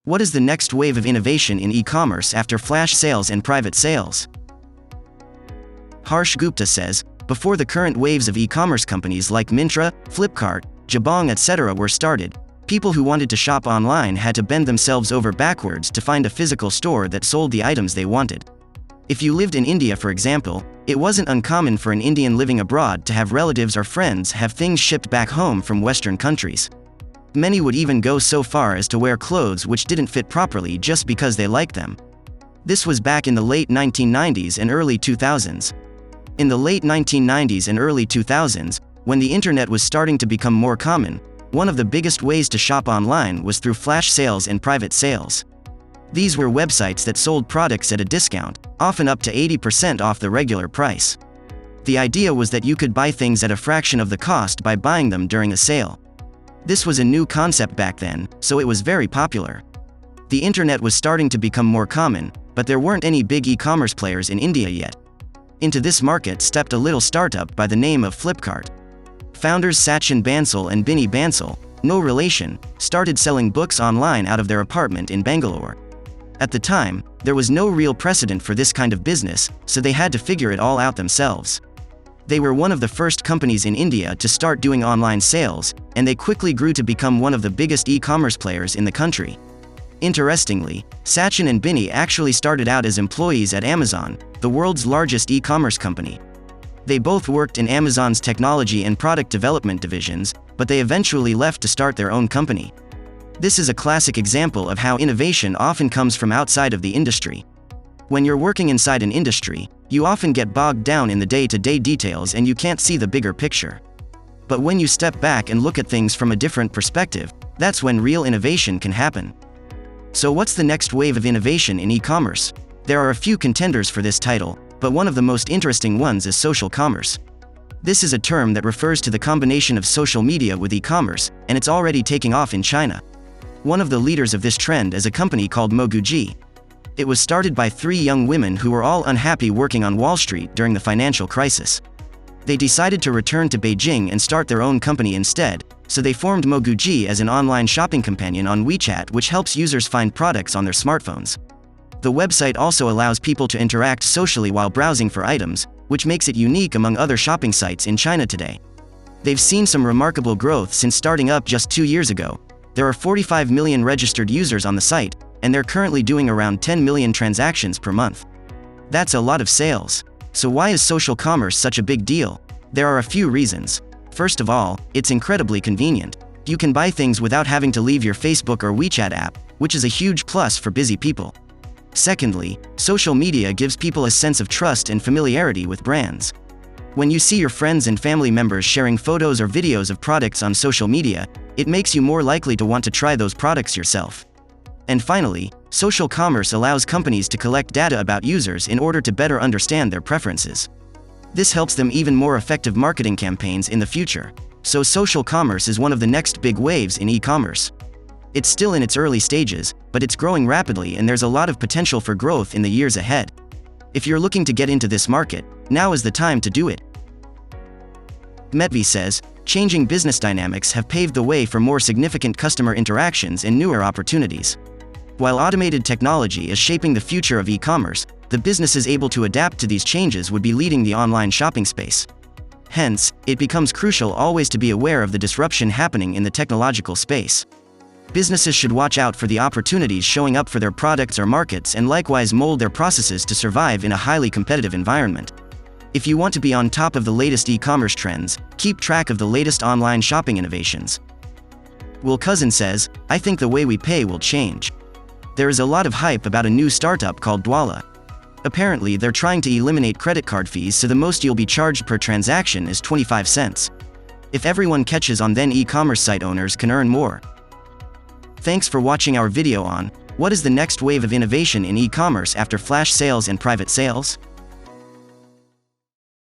What is the next wave of innovation in e-commerce after flash sales and private sales? Harsh Gupta says, before the current waves of e-commerce companies like Myntra, Flipkart, Jabong etc. were started, people who wanted to shop online had to bend themselves over backwards to find a physical store that sold the items they wanted. If you lived in India, for example, it wasn't uncommon for an Indian living abroad to have relatives or friends have things shipped back home from Western countries. Many would even go so far as to wear clothes which didn't fit properly just because they liked them. This was back in the late 1990s and early 2000s. In the late 1990s and early 2000s, when the internet was starting to become more common, one of the biggest ways to shop online was through flash sales and private sales. These were websites that sold products at a discount, often up to 80% off the regular price. The idea was that you could buy things at a fraction of the cost by buying them during a sale. This was a new concept back then, so it was very popular. The internet was starting to become more common, but there weren't any big e-commerce players in India yet. Into this market stepped a little startup by the name of Flipkart. Founders Sachin Bansal and Binny Bansal, no relation, started selling books online out of their apartment in Bangalore. At the time, there was no real precedent for this kind of business, so they had to figure it all out themselves. They were one of the first companies in India to start doing online sales, and they quickly grew to become one of the biggest e-commerce players in the country. Interestingly, Sachin and Binny actually started out as employees at Amazon, the world's largest e-commerce company. They both worked in Amazon's technology and product development divisions, but they eventually left to start their own company. This is a classic example of how innovation often comes from outside of the industry. When you're working inside an industry, you often get bogged down in the day-to-day details and you can't see the bigger picture. But when you step back and look at things from a different perspective, that's when real innovation can happen. So what's the next wave of innovation in e-commerce? There are a few contenders for this title, but one of the most interesting ones is social commerce. This is a term that refers to the combination of social media with e-commerce, and it's already taking off in China. One of the leaders of this trend is a company called Moguji. It was started by 3 young women who were all unhappy working on Wall Street during the financial crisis. They decided to return to Beijing and start their own company instead, so they formed Moguji as an online shopping companion on WeChat which helps users find products on their smartphones. The website also allows people to interact socially while browsing for items, which makes it unique among other shopping sites in China today. They've seen some remarkable growth since starting up just 2 years ago. There are 45 million registered users on the site, and they're currently doing around 10 million transactions per month. That's a lot of sales. So why is social commerce such a big deal? There are a few reasons. First of all, it's incredibly convenient. You can buy things without having to leave your Facebook or WeChat app, which is a huge plus for busy people. Secondly, social media gives people a sense of trust and familiarity with brands. When you see your friends and family members sharing photos or videos of products on social media, it makes you more likely to want to try those products yourself. And finally, social commerce allows companies to collect data about users in order to better understand their preferences. This helps them even more effective marketing campaigns in the future. So social commerce is one of the next big waves in e-commerce. It's still in its early stages, but it's growing rapidly and there's a lot of potential for growth in the years ahead. If you're looking to get into this market, now is the time to do it. Metvi says, changing business dynamics have paved the way for more significant customer interactions and newer opportunities. While automated technology is shaping the future of e-commerce, the businesses able to adapt to these changes would be leading the online shopping space. Hence, it becomes crucial always to be aware of the disruption happening in the technological space. Businesses should watch out for the opportunities showing up for their products or markets and likewise mold their processes to survive in a highly competitive environment. If you want to be on top of the latest e-commerce trends, keep track of the latest online shopping innovations. Will Cousin says, I think the way we pay will change. There is a lot of hype about a new startup called Dwala. Apparently they're trying to eliminate credit card fees, so the most you'll be charged per transaction is 25 cents. If everyone catches on, then e-commerce site owners can earn more. Thanks for watching our video on what is the next wave of innovation in e-commerce after flash sales and private sales?